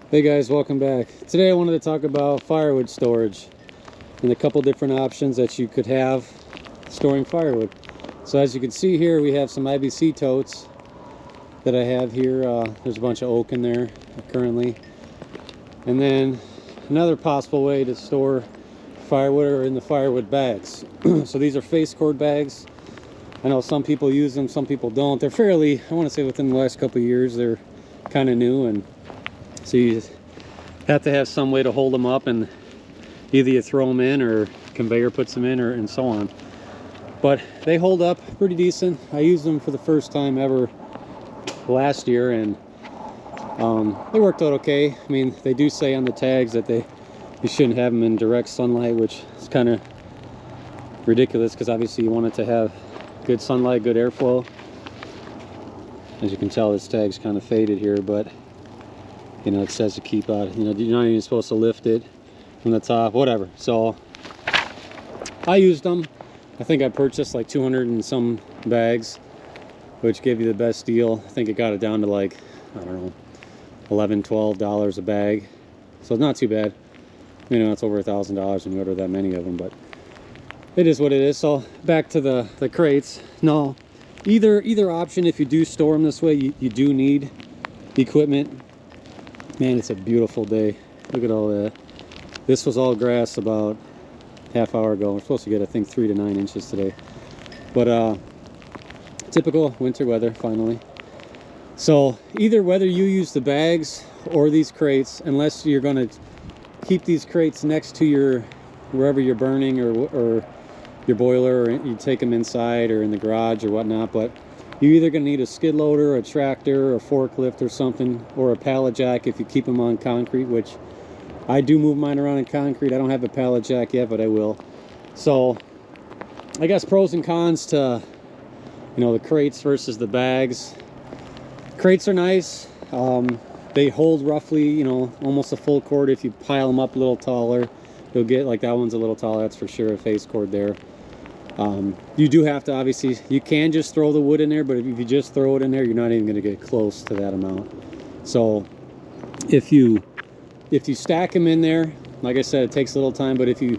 Hey guys, welcome back. Today I wanted to talk about firewood storage and a couple different options that you could have storing firewood. So as you can see here, we have some IBC totes that I have here. There's a bunch of oak in there currently. And then another possible way to store firewood are in the firewood bags. So these are face cord bags. I know some people use them, some people don't. They're fairly, I want to say within the last couple of years, they're kind of new, and so you have to have some way to hold them up, and either you throw them in or conveyor puts them in, and so on. But they hold up pretty decent. I used them for the first time ever last year, and they worked out okay. I mean, they do say on the tags that you shouldn't have them in direct sunlight, which is kind of ridiculous because obviously you want it to have good sunlight, good airflow. As you can tell, this tag's kind of faded here, but you know, it says to keep out, you know, you're not even supposed to lift it from the top, whatever. So I used them. I think I purchased like 200 and some bags, which gave you the best deal. I think it got it down to like, I don't know, $11-12 a bag. So it's not too bad. You know, it's over $1,000 when you order that many of them, but it is what it is. So back to the crates. No, either option, if you do store them this way, you do need equipment. Man, it's a beautiful day. Look at all that. This was all grass about half hour ago. We're supposed to get, I think, 3 to 9 inches today. But typical winter weather, finally. So either whether you use the bags or these crates, unless you're going to keep these crates next to your, wherever you're burning, or your boiler, or you take them inside or in the garage or whatnot, but you're either going to need a skid loader, a tractor, a forklift or something, or a pallet jack if you keep them on concrete, which I do move mine around in concrete. I don't have a pallet jack yet, but I will. So I guess pros and cons to, you know, the crates versus the bags. Crates are nice. They hold roughly, you know, almost a full cord. If you pile them up a little taller, you'll get, like that one's a little taller, that's for sure, a face cord there. You do have to, obviously, you can just throw the wood in there, but if you just throw it in there, you're not even going to get close to that amount. So if you stack them in there, like I said, it takes a little time, but if you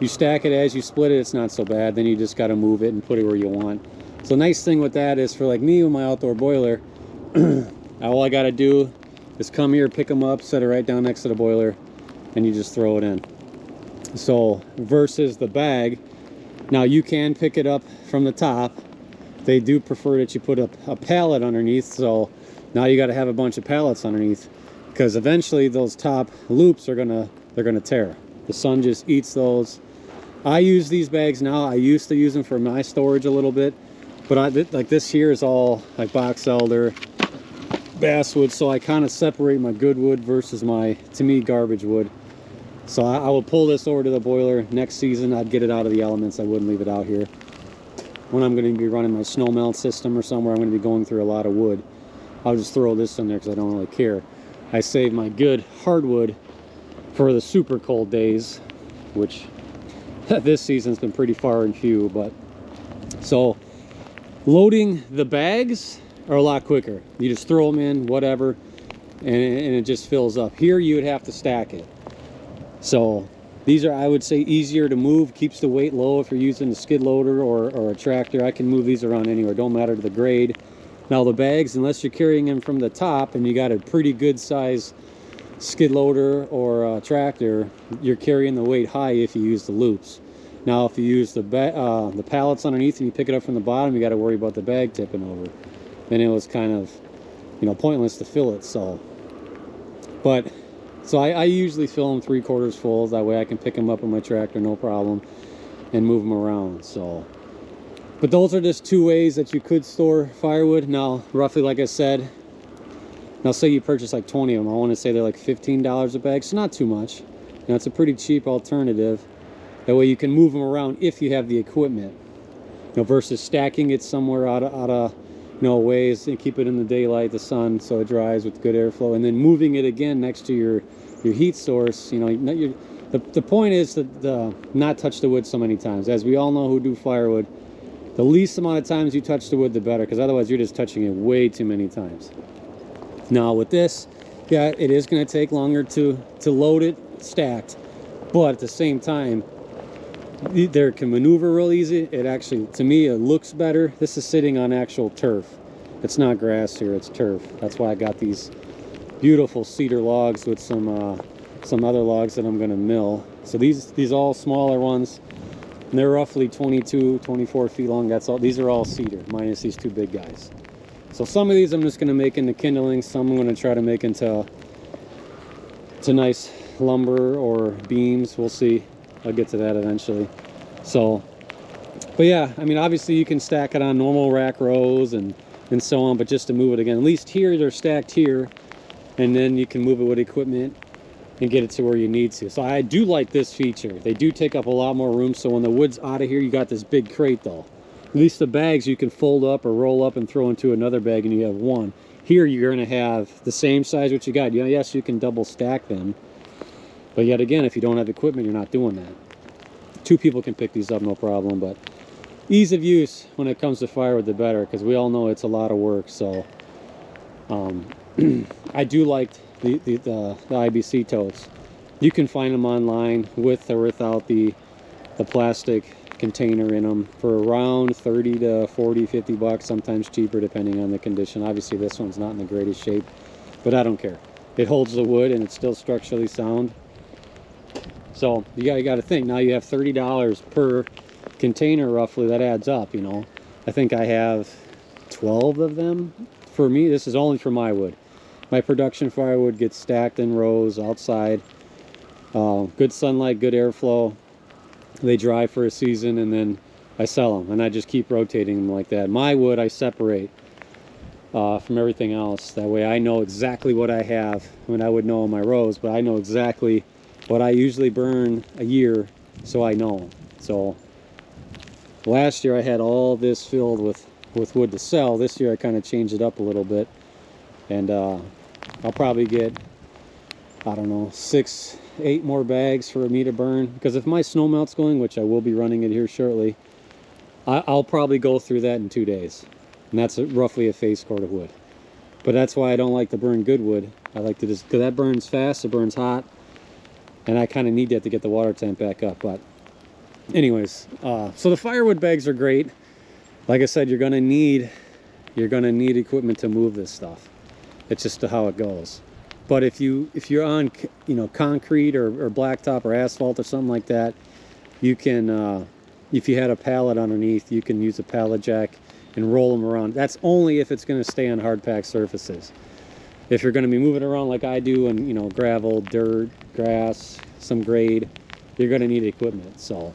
stack it as you split it, it's not so bad. Then you just got to move it and put it where you want. So nice thing with that is, for like me with my outdoor boiler, all I got to do is come here, pick them up, set it right down next to the boiler, and you just throw it in. So versus the bag, now you can pick it up from the top. They do prefer that you put a pallet underneath, so now you got to have a bunch of pallets underneath, because eventually those top loops they're gonna tear. The sun just eats those. I use these bags now. I used to use them for my storage a little bit, but like this here is all like box elder, basswood, so I kind of separate my good wood versus my, to me, garbage wood. So I will pull this over to the boiler. Next season I'd get it out of the elements. I wouldn't leave it out here. When I'm going to be running my snow melt system or somewhere, I'm going to be going through a lot of wood, I'll just throw this in there because I don't really care. I save my good hardwood for the super cold days, which this season's been pretty far and few. But so loading the bags are a lot quicker. You just throw them in, whatever, and it just fills up. Here you would have to stack it. So these are, I would say, easier to move, keeps the weight low if you're using a skid loader or a tractor. I can move these around anywhere, don't matter to the grade. Now the bags, unless you're carrying them from the top and you got a pretty good size skid loader or a tractor, you're carrying the weight high if you use the loops. Now if you use the pallets underneath and you pick it up from the bottom, you got to worry about the bag tipping over. Then it was kind of, you know, pointless to fill it. So I usually fill them 3/4 full. That way I can pick them up on my tractor, no problem, and move them around. So, but those are just two ways that you could store firewood. Now, roughly, like I said, now say you purchase like 20 of them. I want to say they're like $15 a bag, so not too much. You know, it's a pretty cheap alternative. That way you can move them around if you have the equipment. You know, versus stacking it somewhere out of you know, ways, and keep it in the daylight, the sun, so it dries with good airflow, and then moving it again next to your heat source. You know, the point is to not touch the wood so many times. As we all know who do firewood, the least amount of times you touch the wood, the better, because otherwise you're just touching it way too many times. Now with this, Yeah, it is going to take longer to load it stacked, but at the same time, there can maneuver real easy. It actually, to me, it looks better. This is sitting on actual turf. It's not grass here, it's turf. That's why I got these beautiful cedar logs with some other logs that I'm going to mill. So these all smaller ones, and they're roughly 22, 24 feet long. That's all. These are all cedar, minus these two big guys. So some of these I'm just going to make into kindling. Some I'm going to try to make into nice lumber or beams. We'll see. I'll get to that eventually. So, but yeah, I mean, obviously you can stack it on normal rack rows and so on, but just to move it again, at least here they're stacked here, and then you can move it with equipment and get it to where you need to. So I do like this feature. They do take up a lot more room, so when the wood's out of here, you got this big crate though. At least the bags you can fold up or roll up and throw into another bag and you have one. Here you're going to have the same size what you got. Yes, you can double stack them, but yet again, if you don't have equipment, you're not doing that. Two people can pick these up, no problem, but ease of use when it comes to firewood, the better, because we all know it's a lot of work. So I do like the IBC totes. You can find them online with or without the plastic container in them for around 30 to 40, 50 bucks, sometimes cheaper depending on the condition. Obviously this one's not in the greatest shape, but I don't care. It holds the wood and it's still structurally sound. So you got to think, now you have $30 per container roughly. That adds up, you know. I think I have 12 of them. For me, this is only for my wood. My production firewood gets stacked in rows outside. Good sunlight, good airflow. They dry for a season and then I sell them, and I just keep rotating them like that. My wood I separate from everything else. That way I know exactly what I have. I mean, I would know in my rows, but I know exactly what I usually burn a year, so I know. So last year I had all this filled with wood to sell. This year I kind of changed it up a little bit, and I'll probably get, I don't know, 6, 8 more bags for me to burn, because if my snow melt's going, which I will be running it here shortly, I'll probably go through that in 2 days, and that's roughly a face cord of wood. But that's why I don't like to burn good wood. I like to just, because that burns fast, it burns hot, and I kind of need that to get the water temp back up. But anyways, so the firewood bags are great. Like I said, you're gonna need equipment to move this stuff. It's just how it goes. But if you're on, you know, concrete or blacktop or asphalt or something like that, you can, if you had a pallet underneath, you can use a pallet jack and roll them around. That's only if it's going to stay on hard packed surfaces. If you're going to be moving around like I do, and you know, gravel, dirt, grass, some grade, you're going to need equipment. So,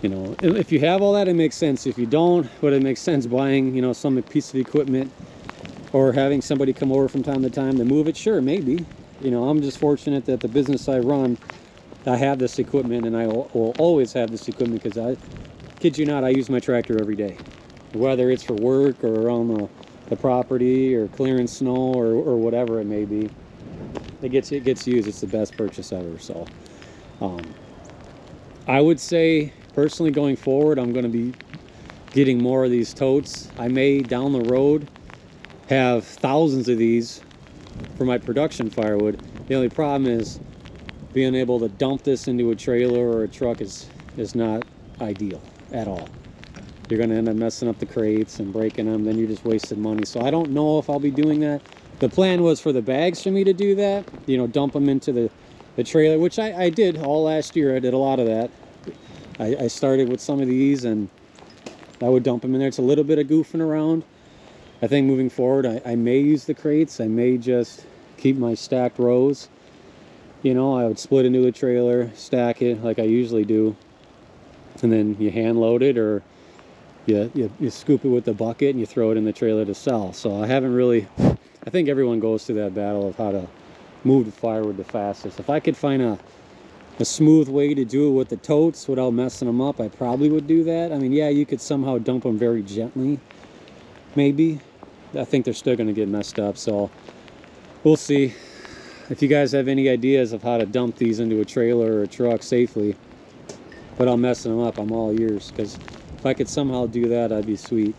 you know, if you have all that, it makes sense. If you don't, would it make sense buying, you know, some piece of equipment or having somebody come over from time to time to move it? Sure, maybe. You know, I'm just fortunate that the business I run, I have this equipment, and I will always have this equipment, because I kid you not, I use my tractor every day, whether it's for work or around the property or clearing snow or whatever it may be. It gets used. It's the best purchase ever. So I would say personally, going forward, I'm going to be getting more of these totes. I may down the road have thousands of these for my production firewood. The only problem is being able to dump this into a trailer or a truck is not ideal at all. You're going to end up messing up the crates and breaking them, then you just wasted money. So I don't know if I'll be doing that. The plan was for the bags for me to do that, you know, dump them into the trailer, which I did all last year. I did a lot of that. I started with some of these and I would dump them in there. It's a little bit of goofing around. I think moving forward, I may use the crates. I may just keep my stacked rows. You know, I would split into a trailer, stack it like I usually do, and then you hand load it, or you scoop it with the bucket and you throw it in the trailer to sell. So I haven't really, I think everyone goes through that battle of how to move the firewood the fastest. If I could find a smooth way to do it with the totes without messing them up, I probably would do that. I mean, yeah, you could somehow dump them very gently, maybe. I think they're still going to get messed up, so we'll see. If you guys have any ideas of how to dump these into a trailer or a truck safely without messing them up, I'm all ears, because if I could somehow do that, I'd be sweet.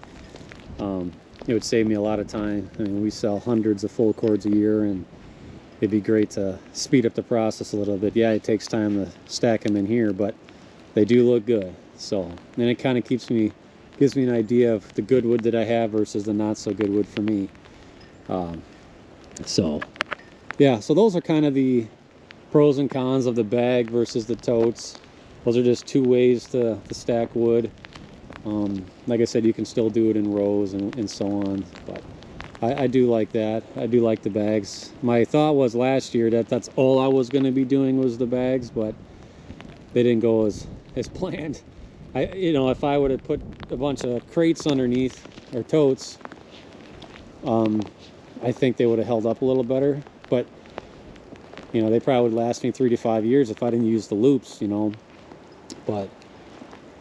it would save me a lot of time. I mean, we sell hundreds of full cords a year, and it'd be great to speed up the process a little bit. Yeah, it takes time to stack them in here, but they do look good. So then it kind of gives me an idea of the good wood that I have versus the not so good wood for me. So yeah, so those are kind of the pros and cons of the bag versus the totes. Those are just two ways to stack wood. Like I said, you can still do it in rows and so on, but I do like that. I do like the bags. My thought was last year that that's all I was going to be doing was the bags, but they didn't go as planned. You know, if I would have put a bunch of crates underneath, or totes, I think they would have held up a little better. But you know, they probably would last me 3 to 5 years if I didn't use the loops. You know, but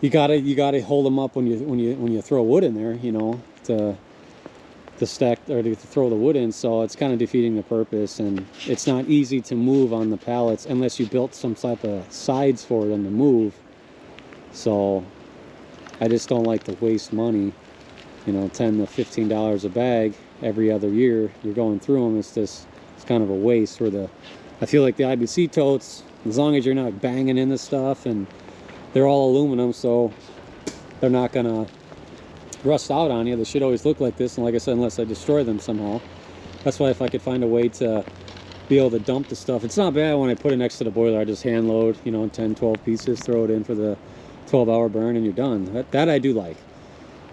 you gotta hold them up when you throw wood in there. You know, to stack or to throw the wood in. So it's kind of defeating the purpose, and it's not easy to move on the pallets unless you built some type of sides for them to move. So I just don't like to waste money. You know, $10 to $15 a bag every other year. You're going through them. It's kind of a waste. I feel like the IBC totes, as long as you're not banging into stuff, and they're all aluminum, so they're not gonna rust out on you. They should always look like this, and like I said, unless I destroy them somehow. That's why if I could find a way to be able to dump the stuff, it's not bad when I put it next to the boiler. I just hand load, you know, 10, 12 pieces, throw it in for the 12-hour burn, and you're done. That I do like.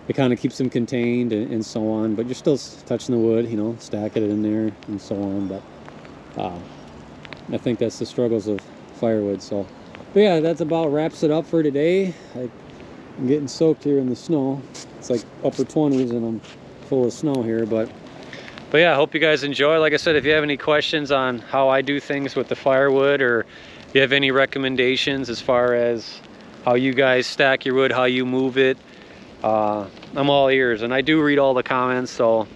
It kind of keeps them contained and so on, but you're still touching the wood, you know, stacking it in there and so on. But I think that's the struggles of firewood. So, but yeah, that's about wraps it up for today. I'm getting soaked here in the snow. It's like upper 20s, and I'm full of snow here. But yeah, I hope you guys enjoy. Like I said, if you have any questions on how I do things with the firewood, or if you have any recommendations as far as how you guys stack your wood, how you move it, I'm all ears, and I do read all the comments, so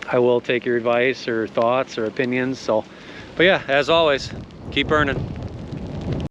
I will take your advice or thoughts or opinions. So, but yeah, as always, keep burning.